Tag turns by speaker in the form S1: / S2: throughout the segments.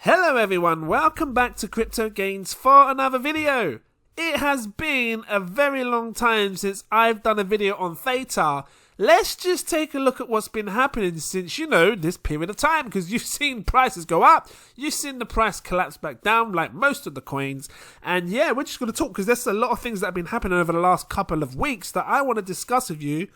S1: Hello everyone, welcome back to Crypto Gains for another video. It has been a very long time since I've done a video on Theta. Let's just take a look at what's been happening since, this period of time, because you've seen prices go up, you've seen the price collapse back down like most of the coins, and yeah, we're just going to talk because there's a lot of things that have been happening over the last couple of weeks that I want to discuss with you.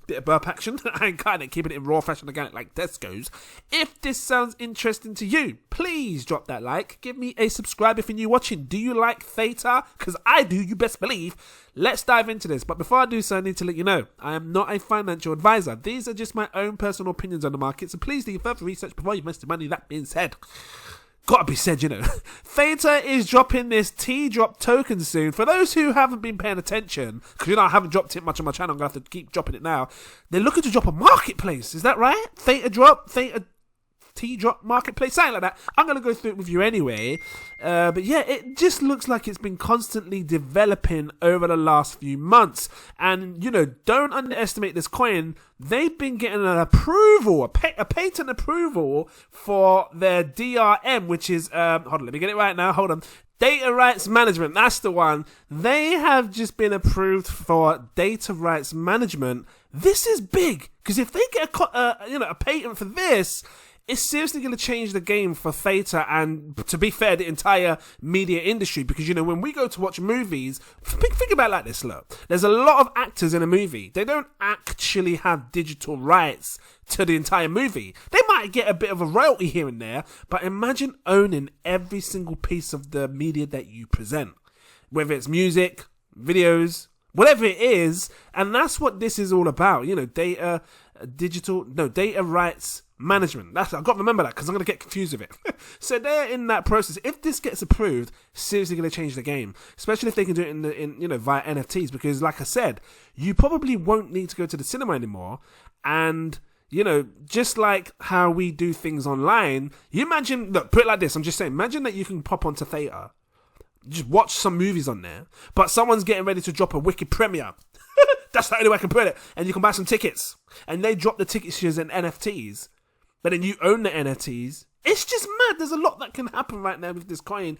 S1: Bit of burp action. I'm kind of keeping it in raw fashion again, like Tesco's. If this sounds interesting to you, please drop that like. Give me a subscribe if you're new watching. Do you like Theta? Because I do, you best believe. Let's dive into this. But before I do so, I need to let you know, I am not a financial advisor. These are just my own personal opinions on the market. So please do further research before you invest the money. That being said, gotta be said, Theta is dropping this T-Drop token soon. For those who haven't been paying attention, because I haven't dropped it much on my channel, I'm gonna have to keep dropping it now. They're looking to drop a marketplace, is that right? Theta T-Drop marketplace, something like that. I'm going to go through it with you anyway. But yeah, it just looks like it's been constantly developing over the last few months. And, don't underestimate this coin. They've been getting an approval, a patent approval for their DRM, which is, hold on, let me get it right now. Hold on. Data rights management, that's the one. They have just been approved for data rights management. This is big, because if they get a patent for this, it's seriously going to change the game for Theta and, to be fair, the entire media industry. Because, when we go to watch movies, think about it like this, look. There's a lot of actors in a movie. They don't actually have digital rights to the entire movie. They might get a bit of a royalty here and there, but imagine owning every single piece of the media that you present. Whether it's music, videos, whatever it is, and that's what this is all about. Data rights management. I've got to remember that because I'm going to get confused with it. So they're in that process. If this gets approved, seriously going to change the game, especially if they can do it in via NFTs. Because, like I said, you probably won't need to go to the cinema anymore. And just like how we do things online, you imagine. Look, put it like this. I'm just saying. Imagine that you can pop onto Theta, just watch some movies on there, but someone's getting ready to drop a wicked premiere. That's the only way I can put it. And you can buy some tickets. And they drop the tickets as NFTs. But then you own the NFTs. It's just mad. There's a lot that can happen right now with this coin.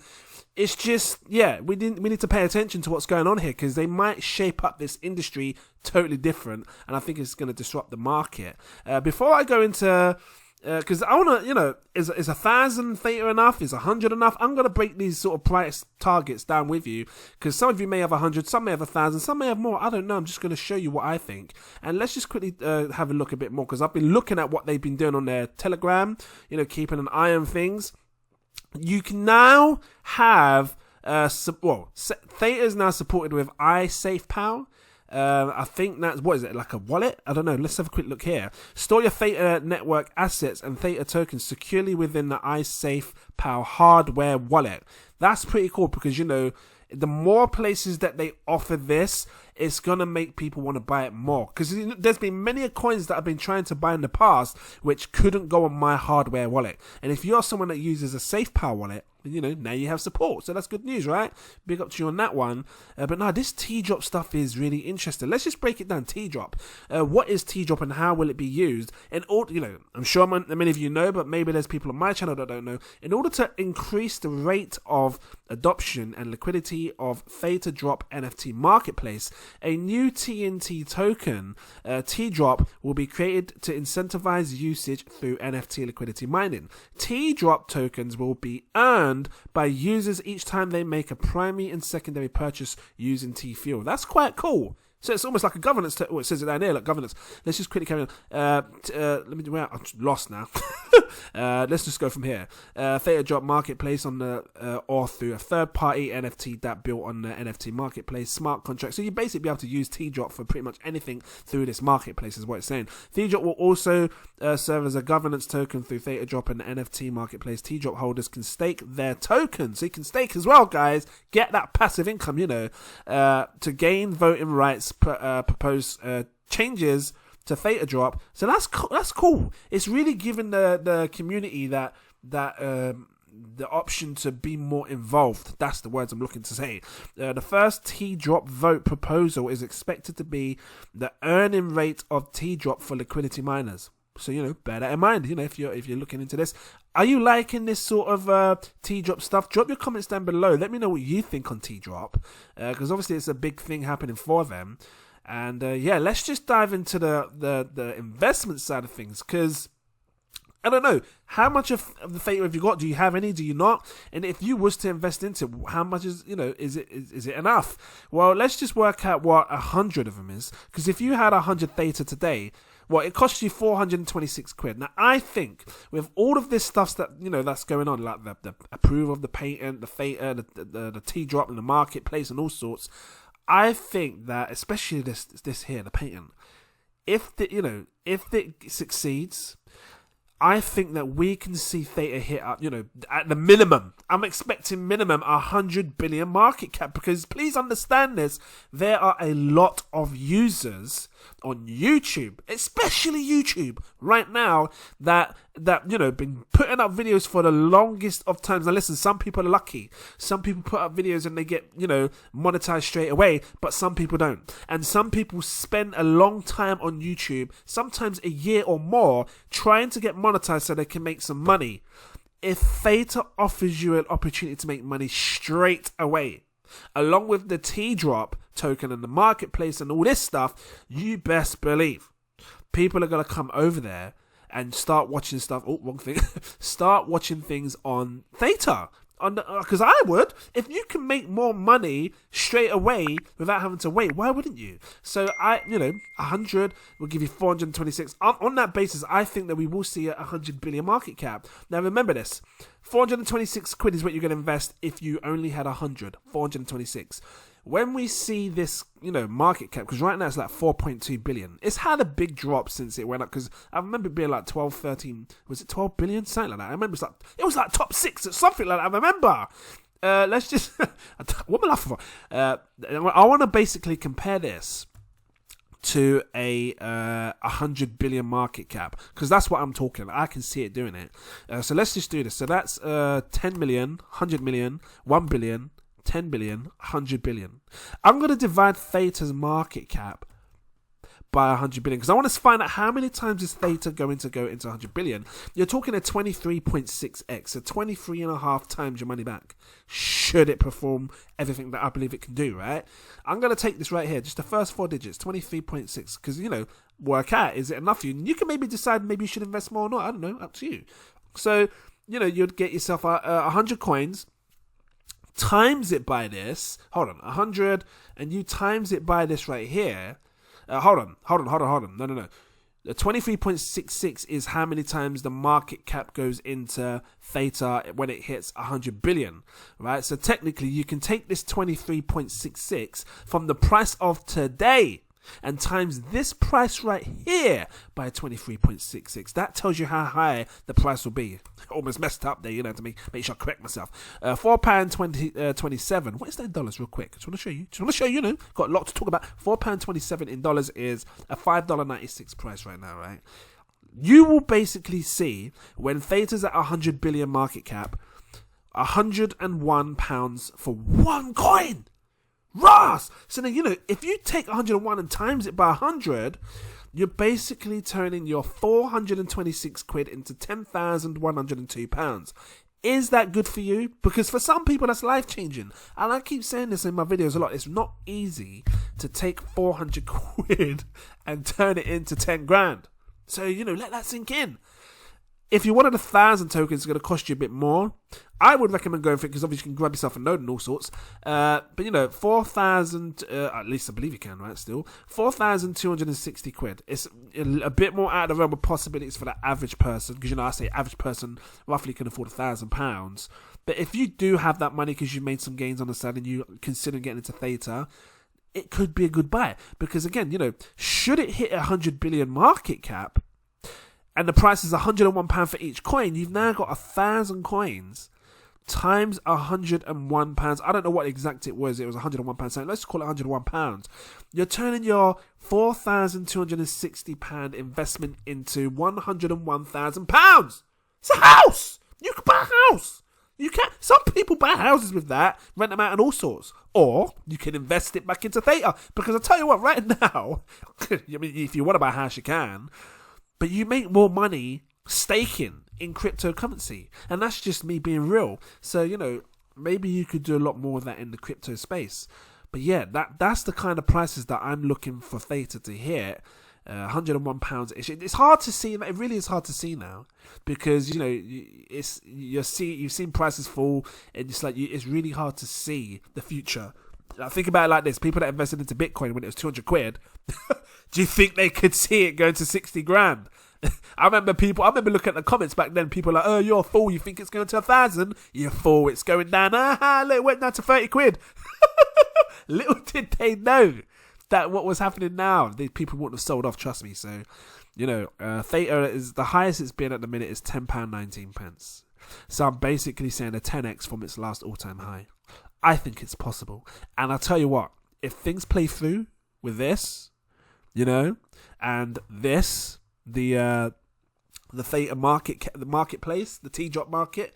S1: It's just, we need to pay attention to what's going on here, because they might shape up this industry totally different. And I think it's going to disrupt the market. Before I go into... because I want to, is 1,000 Theta enough? Is 100 enough? I'm going to break these sort of price targets down with you, because some of you may have 100, some may have 1,000, some may have more. I don't know. I'm just going to show you what I think. And let's just quickly have a look a bit more, because I've been looking at what they've been doing on their Telegram, keeping an eye on things. You can now have, Theta is now supported with iSafePal. I think that's, what is it, like a wallet? I don't know. Let's have a quick look here. Store your Theta network assets and Theta tokens securely within the iSafePal hardware wallet. That's pretty cool, because, the more places that they offer this, it's going to make people want to buy it more. Because there's been many coins that I've been trying to buy in the past, which couldn't go on my hardware wallet. And if you're someone that uses a SafePal wallet, now you have support. So that's good news, right? Big up to you on that one. But no, this T-Drop stuff is really interesting. Let's just break it down. T-Drop. What is T-Drop and how will it be used? In order, I'm sure many of you know, but maybe there's people on my channel that don't know. In order to increase the rate of adoption and liquidity of Theta Drop NFT marketplace, a new TNT token, T-Drop, will be created to incentivize usage through NFT liquidity mining. T-Drop tokens will be earned by users each time they make a primary and secondary purchase using TFuel. That's quite cool. So it's almost like a governance. It says it down here, like governance. Let's just quickly carry on. Let me do. I'm lost now. Let's just go from here. Theta Drop Marketplace on the or through a third-party NFT that built on the NFT Marketplace smart contract. So you basically be able to use T-Drop for pretty much anything through this marketplace, is what it's saying. T-Drop will also serve as a governance token through Theta Drop and the NFT Marketplace. T-Drop holders can stake their tokens. So you can stake as well, guys. Get that passive income, to gain voting rights. Propose changes to Theta Drop. So that's cool. It's really giving the community that the option to be more involved. That's the words I'm looking to say. The first T-Drop vote proposal is expected to be the earning rate of T-Drop for liquidity miners. So, bear that in mind, if you're looking into this. Are you liking this sort of T-Drop stuff? Drop your comments down below. Let me know what you think on T-Drop, because obviously it's a big thing happening for them. And yeah, let's just dive into the investment side of things, because I don't know, how much of the Theta have you got? Do you have any? Do you not? And if you was to invest into, how much is, is it enough? Well, let's just work out what 100 of them is. Because if you had 100 Theta today, well, it costs you 426 quid. Now, I think with all of this stuff that, that's going on, like the approval of the patent, the Theta, the T-Drop in the marketplace and all sorts, I think that, especially this here, the patent, if it succeeds, I think that we can see Theta hit up, at the minimum. I'm expecting minimum 100 billion market cap, because please understand this, there are a lot of users on YouTube, especially YouTube right now, that been putting up videos for the longest of times. Now listen, some people are lucky. Some people put up videos and they get, monetized straight away, but some people don't. And some people spend a long time on YouTube, sometimes a year or more, trying to get monetized so they can make some money. If Theta offers you an opportunity to make money straight away, along with the T-Drop token and the marketplace and all this stuff, you best believe people are going to come over there and start watching stuff. Oh, wrong thing. Start watching things on Theta. Because I would. If you can make more money straight away without having to wait, why wouldn't you? So 100 will give you 426. On that basis, I think that we will see a 100 billion market cap. Now remember this, 426 quid is what you're going to invest if you only had 426. When we see this, market cap, because right now it's like 4.2 billion. It's had a big drop since it went up, because I remember it being like 12, 13, was it 12 billion? Something like that. I remember it was like top 6 or something like that. I remember. Let's just, what am I laughing for? I want to basically compare this to a 100 billion market cap, because that's what I'm talking about. I can see it doing it. So let's just do this. So that's 10 million, 100 million, 1 billion, 10 billion, 100 billion. I'm going to divide Theta's market cap by 100 billion, because I want to find out how many times is Theta going to go into 100 billion. You're talking a 23.6x, so 23.5 times your money back, should it perform everything that I believe it can do, right? I'm going to take this right here, just the first 4 digits, 23.6, because, work out, is it enough for you? And you can maybe decide maybe you should invest more or not, I don't know, up to you. So, you'd get yourself 100 coins, times it by this, 100, and you times it by this right here. Hold on. No. The 23.66 is how many times the market cap goes into Theta when it hits 100 billion, right? So technically, you can take this 23.66 from the price of today and times this price right here by 23.66. That tells you how high the price will be. Almost messed up there, to make sure I correct myself. £4.27. What is that in dollars, real quick? Just want to show you. Got a lot to talk about. £4.27 in dollars is a $5.96 price right now, right? You will basically see when Theta's at 100 billion market cap, £101 for one coin. Ross! So then, if you take 101 and times it by 100, you're basically turning your 426 quid into £10,102. Is that good for you? Because for some people, that's life-changing. And I keep saying this in my videos a lot. It's not easy to take 400 quid and turn it into 10 grand. So, let that sink in. If you wanted 1,000 tokens, it's going to cost you a bit more. I would recommend going for it, because obviously you can grab yourself a node and all sorts. But 4,000, at least I believe you can, right? Still, 4,260 quid. It's a bit more out of the realm of possibilities for the average person, because I say average person roughly can afford £1,000. But if you do have that money because you made some gains on the side and you consider getting into Theta, it could be a good buy. Because again, should it hit 100 billion market cap, and the price is £101 for each coin, you've now got 1,000 coins times £101. I don't know what exact it was. It was £101. So let's call it £101. You're turning your £4,260 investment into £101,000. It's a house. You can buy a house. You can. Some people buy houses with that, rent them out and all sorts. Or you can invest it back into Theta. Because I tell you what, right now, I mean, if you want to buy a house, you can. But you make more money staking in cryptocurrency. And that's just me being real. So, you know, maybe you could do a lot more of that in the crypto space. But yeah, that's the kind of prices that I'm looking for Theta to hit. £101. It's hard to see. It really is hard to see now, because you know you've seen prices fall, and it's like it's really hard to see the future. Like, think about it like this: people that invested into Bitcoin when it was 200 quid, do you think they could see it going to 60 grand? I remember looking at the comments back then. People were like, "Oh, you're a fool. You think it's going to 1,000? You fool! It's going down. Look, it went down to 30 quid." Little did they know that what was happening now, the people wouldn't have sold off, trust me. So, you know, Theta is the highest it's been at the minute is £10.19. So I'm basically saying a 10x from its last all-time high. I think it's possible. And I'll tell you what, if things play through with this, you know, and this, the Theta the marketplace, the T-drop market,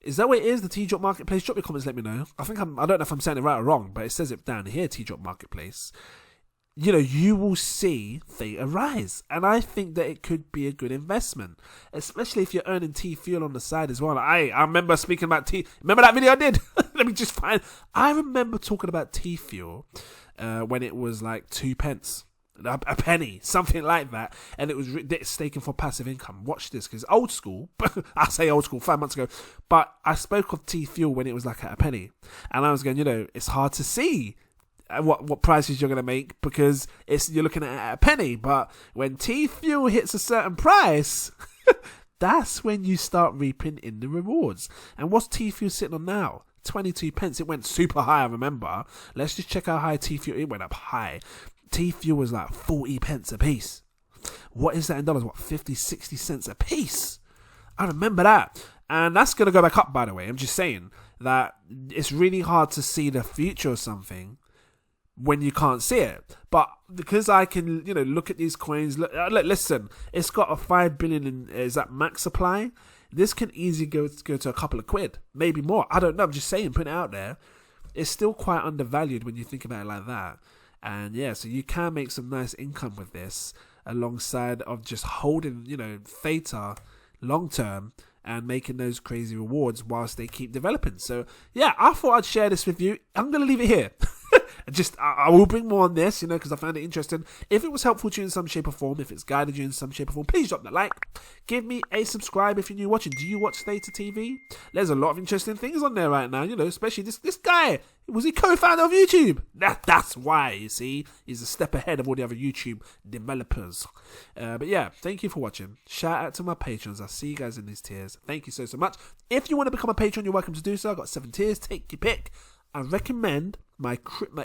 S1: is that what it is, the T-drop marketplace? Drop your comments, let me know. I don't know if I'm saying it right or wrong, but it says it down here, T-drop marketplace. You know, you will see Theta rise. And I think that it could be a good investment, especially if you're earning TFuel on the side as well. I remember speaking about remember that video I did? Let me just find. I remember talking about TFuel when it was like 2 pence. A penny, something like that, and it was staking for passive income. Watch this, because old school, I say old school, 5 months ago, but I spoke of TFuel when it was like at a penny, and I was going, you know, it's hard to see what prices you're going to make, because you're looking at a penny, but when TFuel hits a certain price, that's when you start reaping in the rewards. And what's TFuel sitting on now? 22 pence. It went super high, I remember. Let's just check how high TFuel, it went up high. TFuel was like 40 pence a piece. What is that in dollars? What, 50, 60 cents a piece? I remember that. And that's going to go back up, by the way. I'm just saying that it's really hard to see the future of something when you can't see it. But because I can, you know, look at these coins. Look, listen, it's got a 5 billion is that max supply. This can easily go to a couple of quid, maybe more. I don't know. I'm just saying, putting it out there. It's still quite undervalued when you think about it like that. And yeah, so you can make some nice income with this, alongside of just holding, you know, Theta long term and making those crazy rewards whilst they keep developing. So yeah, I thought I'd share this with you. I'm going to leave it here. I will bring more on this, you know, because I found it interesting. If it was helpful to you in some shape or form, if it's guided you in some shape or form, please drop that like. Give me a subscribe if you're new watching. Do you watch Theta TV? There's a lot of interesting things on there right now, you know, especially this guy. Was he co-founder of YouTube? That's why, you see. He's a step ahead of all the other YouTube developers. But yeah, thank you for watching. Shout out to my patrons. I'll see you guys in these tiers. Thank you so much. If you want to become a patron, you're welcome to do so. I've got 7 tiers. Take your pick. I recommend my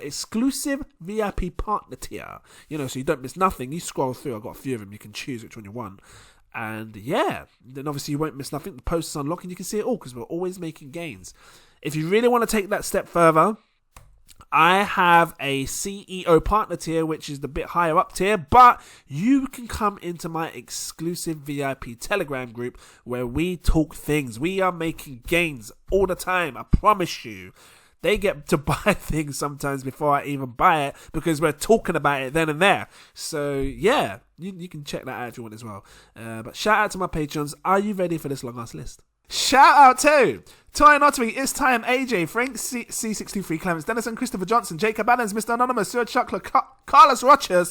S1: exclusive VIP partner tier. You know, so you don't miss nothing. You scroll through. I've got a few of them. You can choose which one you want. And yeah, then obviously you won't miss nothing. The posts unlock and you can see it all, because we're always making gains. If you really want to take that step further, I have a CEO partner tier, which is the bit higher up tier, but you can come into my exclusive VIP Telegram group where we talk things. We are making gains all the time, I promise you. They get to buy things sometimes before I even buy it, because we're talking about it then and there. So yeah, you can check that out if you want as well. But shout out to my patrons. Are you ready for this long ass list? Shout out to Toy Notary, It's Time, AJ, Frank C63, Clarence Dennison, Christopher Johnson, Jacob Adams, Mr. Anonymous, Sir Chuckler, Carlos Rocher.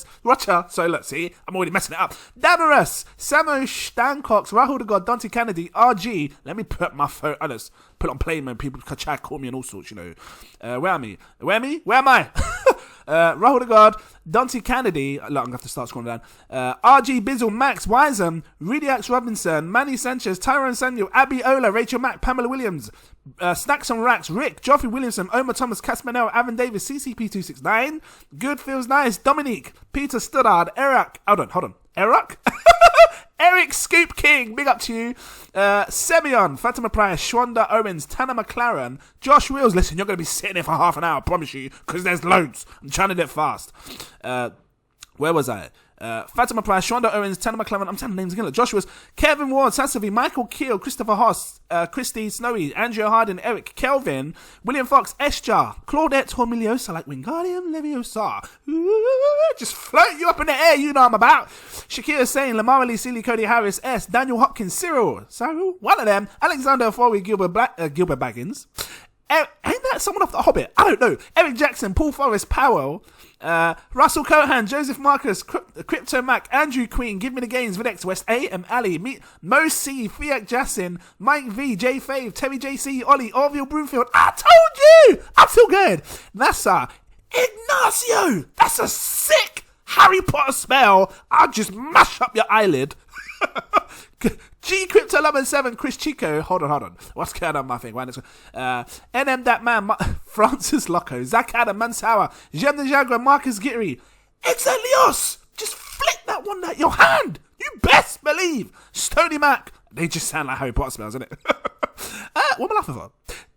S1: Sorry, look, see, I'm already messing it up. Damarus, Samo Stancox, Rahul the God, Dante Kennedy, RG. Let me put my phone. I just put on play mode. People try to call me and all sorts, you know. Where am I? Where am I? Rahul the God, Dante Kennedy, look, I'm going to have to start scrolling down. RG Bizzle, Max Wiseham, Rudiax Robinson, Manny Sanchez, Tyrone Samuel, Abby Ola, Rachel Mack, Pamela Williams, Snacks on Racks, Rick, Geoffrey Williamson, Omar Thomas, Casmanel, Avon Davis, CCP269, Good Feels Nice, Dominique, Peter Studdard, Eric, hold on, Eric? Eric Scoop King, big up to you. Semyon, Fatima Price, Shwanda Owens, Tanner McLaren, Josh Wills. Listen, you're going to be sitting here for half an hour, I promise you, because there's loads. I'm trying to do it fast. Where was I? Fatima Price, Shonda Owens, Tanner McClellan, I'm telling names again. Joshua's, Kevin Ward, Sansavi, Michael Keel, Christopher Hoss, Christy Snowy, Andrea Harden, Eric Kelvin, William Fox, Esjar, Claudette Hormiliosa, like Wingardium Leviosa. Just float you up in the air, you know I'm about. Shakira saying, Lamar Lee, Sealy, Cody Harris, S, Daniel Hopkins, Cyril, one of them, Alexander Foley, Gilbert Baggins. Ain't that someone off The Hobbit? I don't know. Eric Jackson, Paul Forrest, Powell, Russell Cohan, Joseph Marcus, Crypto Mac, Andrew Queen, Give Me the Games, Videx West, A.M. Ali, Mo C, Fiat Jassin, Mike V, J Fave, Terry JC, Ollie, Orville Broomfield. I told you! I feel good. NASA, Ignacio. That's a sick Harry Potter spell. I'll just mash up your eyelid. G Crypto 11-7, Chris Chico. Hold on. What's going on, my thing? Right, NM That Man, Francis Loco, Zach Adam, Mansour, Jem the Jaguar, Marcus Gittery, Exelios. Just flick that one out your hand. You best believe. Stony Mac. They just sound like Harry Potter spells, innit? What am I laughing for?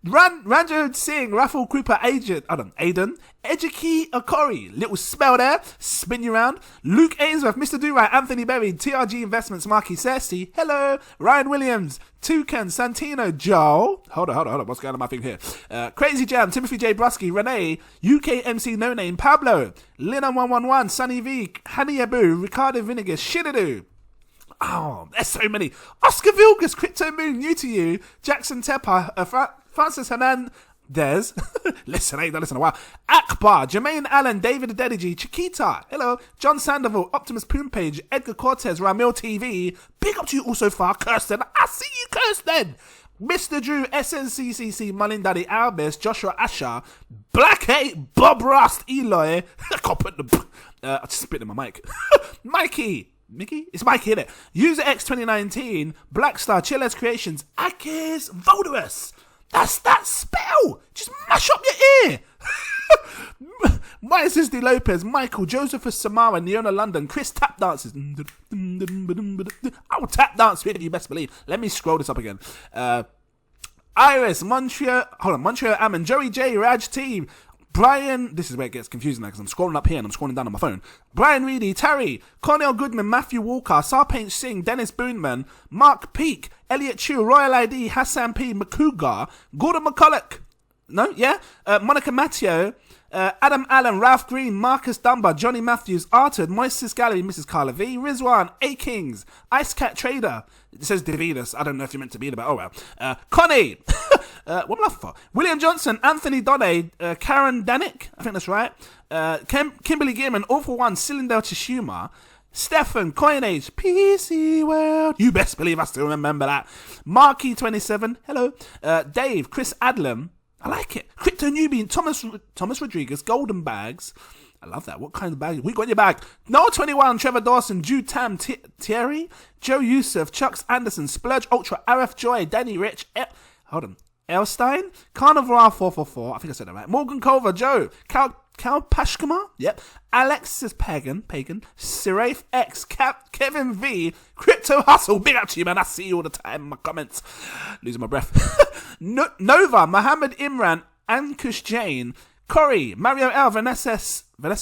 S1: Ranjo Singh, Raffle Krupa, Aiden, Ejiki Okori, little spell there, spin you round. Luke Ainsworth, Mr. Do-Right, Anthony Berry, TRG Investments, Marky Cersei, hello, Ryan Williams, Toucan, Santino, Joe, hold on, what's going on my thing here? Crazy Jam, Timothy J. Brusky, Renee, UK MC No Name, Pablo, Lina111, Sunny V, Hani Abu, Ricardo Vinegar, Shidadu. Oh, there's so many. Oscar Vilgas, Crypto Moon, new to you. Jackson Tepper, Francis Hernandez. listen a while. Akbar, Jermaine Allen, David Adeliji, Chiquita. Hello. John Sandoval, Optimus Poompage, Edgar Cortez, Ramil TV. Big up to you all so far, Kirsten. I see you, Kirsten. Mr. Drew, SNCCC, Mullen Daddy, Albus, Joshua Asher, Black 8, Bob Rust, Eloy. I can't put the... I just spit in my mic. Mickey? It's Mikey, innit? User X 2019, Blackstar, Chillers Creations, Akis, Voldorus. That's that spell. Just mash up your ear. Mysis D. Lopez, Michael, Josephus Samara, Neona London, Chris Tap Dances. I will tap dance with you, best believe. Let me scroll this up again. Iris, Montreal Ammon, Joey J, Raj Team, Brian, this is where it gets confusing now because I'm scrolling up here and I'm scrolling down on my phone. Brian Reedy, Terry, Cornell Goodman, Matthew Walker, Sarpaint Singh, Dennis Boonman, Mark Peake, Elliot Chu, Royal ID, Hassan P, McCougar, Gordon McCulloch, Monica Matteo, Adam Allen, Ralph Green, Marcus Dunbar, Johnny Matthews, Arthur, Moises Gallery, Mrs. Carla V, Rizwan, A Kings, Ice Cat Trader. It says Davidus. I don't know if you're meant to be there, but oh well. Connie, what am I laughing for? William Johnson, Anthony Donne, Karen Danick, I think that's right. Kimberly Gearman, Awful One, Cylinder Tishuma, Stefan, Coinage, PC World. You best believe I still remember that. Marky 27, hello. Dave, Chris Adlam. I like it. Crypto Newbie, Thomas Rodriguez, Golden Bags. I love that. What kind of bag? We got in your bag. Noah 21, Trevor Dawson, Jude Tam, Thierry, Joe Youssef, Chucks Anderson, Splurge Ultra, RF Joy, Danny Rich, Elstein, Carnivore 444. I think I said that right. Morgan Culver, Joe, Cal Pashkama, yep. Alexis Pagan, Siraf X, Kevin V, Crypto Hustle, big up to you, man. I see you all the time in my comments. Losing my breath. Nova, Mohammed Imran, Ankush Jain, Corey, Mario L, Vanessa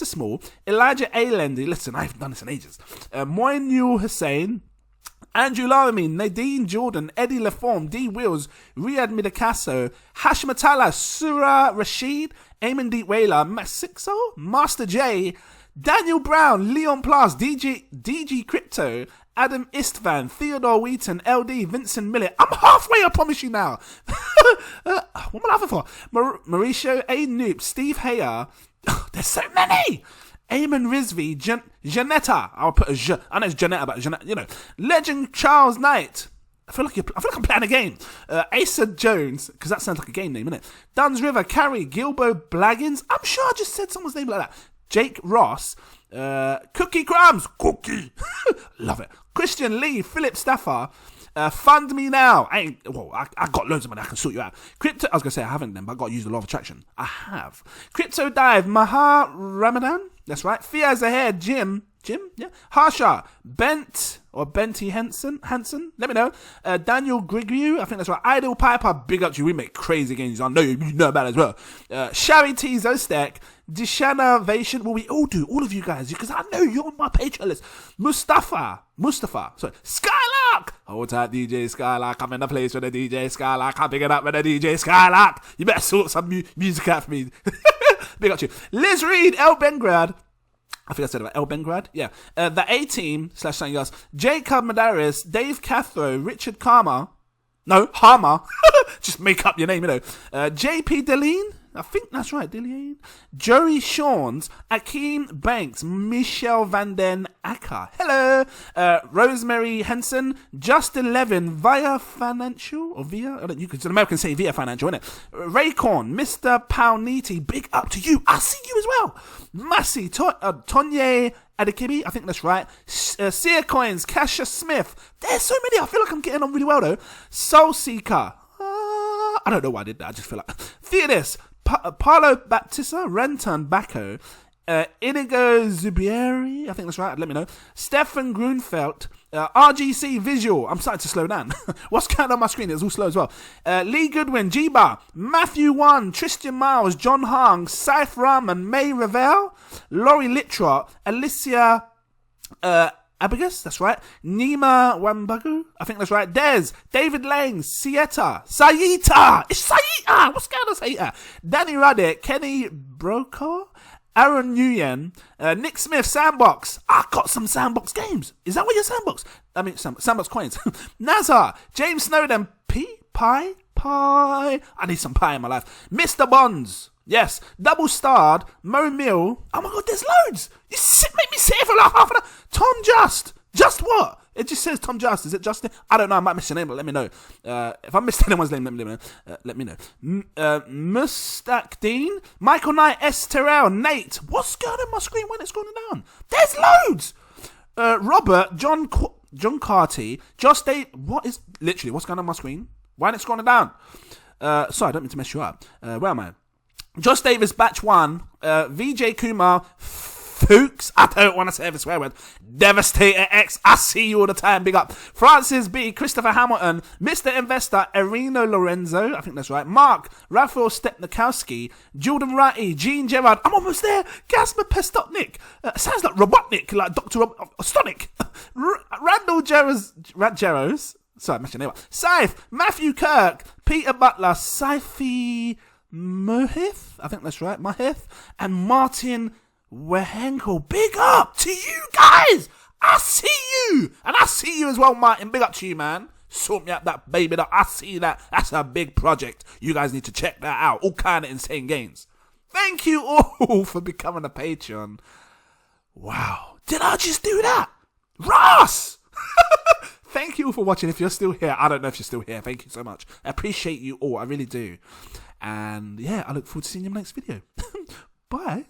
S1: Small, Elijah A. Lendy. Listen, I haven't done this in ages. Moinul Hussein, Andrew Laramine, Nadine Jordan, Eddie Laforme, D. Wills, Riyad Midakaso, Hashmatala, Surah Rashid, Eamon Deep Whaler, Masixo, Master J, Daniel Brown, Leon Plus, DG Crypto, Adam Istvan, Theodore Wheaton, LD, Vincent Millett. I'm halfway, I promise you now. What am I laughing for? Mauricio A. Noop, Steve Hayer. There's so many. Eamon Rizvi, Janetta. I'll put a J. I know it's Janetta, but Janetta, you know. Legend Charles Knight. I feel like I'm playing a game. Asa Jones, because that sounds like a game name, innit? Duns River, Carrie, Gilbo Blaggins. I'm sure I just said someone's name like that. Jake Ross, Cookie Crumbs, Cookie. Love it. Christian Lee, Philip Stafford. Fund me now. I got loads of money. I can sort you out. Crypto. I was gonna say I haven't then, but I got to use the law of attraction. I have. Crypto Dive. Maha Ramadan. That's right. Fia's ahead. Jim, yeah. Harsha, Benty Hansen, let me know. Daniel Grigriu, I think that's right. Idle Piper, big up to you. We make crazy games. I know you know about it as well. Sherry T Zostack, Dishana Vation. Well, we all do, all of you guys, because I know you're on my Patreon list. Mustafa, sorry. Skylark. Hold tight, DJ Skylark. I'm in the place with the DJ Skylark. I'm picking up with the DJ Skylark. You better sort some music out for me. Big up to you. Liz Reed, El Bengrad. I think I said about El Bengrad. Yeah. The A-Team / something else. Jacob Madaris, Dave Cathro, Richard Harmer. Just make up your name, you know. JP Deline. I think that's right, Dillian. Joey Shawns, Akeem Banks, Michelle Van Den Acker. Hello. Rosemary Henson, Justin Levin, Via Financial, or Via? You could, an American say Via Financial, innit? Raycorn, Mr. Pauniti, big up to you. I see you as well. Massey, Tonye Adekibi, I think that's right. Sear Coins, Kasha Smith. There's so many. I feel like I'm getting on really well, though. Soul Seeker. I don't know why I did that. I just feel like. Theodis. Paulo Baptista, Renton Bacco, Inigo Zubieri, I think that's right, let me know. Stefan Grunfeld, RGC Visual, I'm starting to slow down. What's going on my screen? It's all slow as well. Lee Goodwin, Jiba, Matthew Wan, Tristan Miles, John Hung, Saif Rahman, May Ravel, Laurie Littrot, Alicia Abigus, that's right. Nima Wambagu, I think that's right. Des, David Lang, Saita. It's Saita! What's going on, Saita? Danny Raddick, Kenny Brokaw, Aaron Nguyen, Nick Smith, Sandbox. I got some Sandbox games. Is that what your Sandbox? I mean, Sandbox coins. Nazar, James Snowden, Pie. I need some pie in my life. Mr. Bonds. Yes, double starred, Mo Mill. Oh my god, there's loads. Make me sit here for like half an hour. Tom Just what? It just says Tom Just. Is it Justin? I don't know. I might miss your name, but let me know. If I missed anyone's name, let me know. Mustak Dean, Michael Knight, S. Terrell, Nate. What's going on my screen when it's going down? There's loads. Robert, John Carty, Josh Dave. What's going on my screen? Why is it scrolling down? Sorry, I don't mean to mess you up. Where am I? Josh Davis, Batch 1, VJ Kumar, Fuchs, I don't want to say the swear word, Devastator X, I see you all the time, big up. Francis B, Christopher Hamilton, Mr. Investor, Erino Lorenzo, I think that's right, Mark, Raphael Stepnikowski, Jordan Ratty, Gene Gerard, I'm almost there, Gasper Pestotnik, sounds like Robotnik, like Dr. Stonic, Randall Jeros, sorry, I messed your name up, Saif, Matthew Kirk, Peter Butler, Saifi Mohith, I think that's right, Mohith, and Martin Wehenkel. Big up to you guys. I see you, and I see you as well, Martin. Big up to you, man. Sort me out that baby. I see that. That's a big project. You guys need to check that out. All kind of insane games. Thank you all for becoming a Patreon. Wow, did I just do that, Ross? Thank you all for watching. If you're still here, I don't know if you're still here. Thank you so much. I appreciate you all. I really do. And yeah, I look forward to seeing you in the next video. Bye.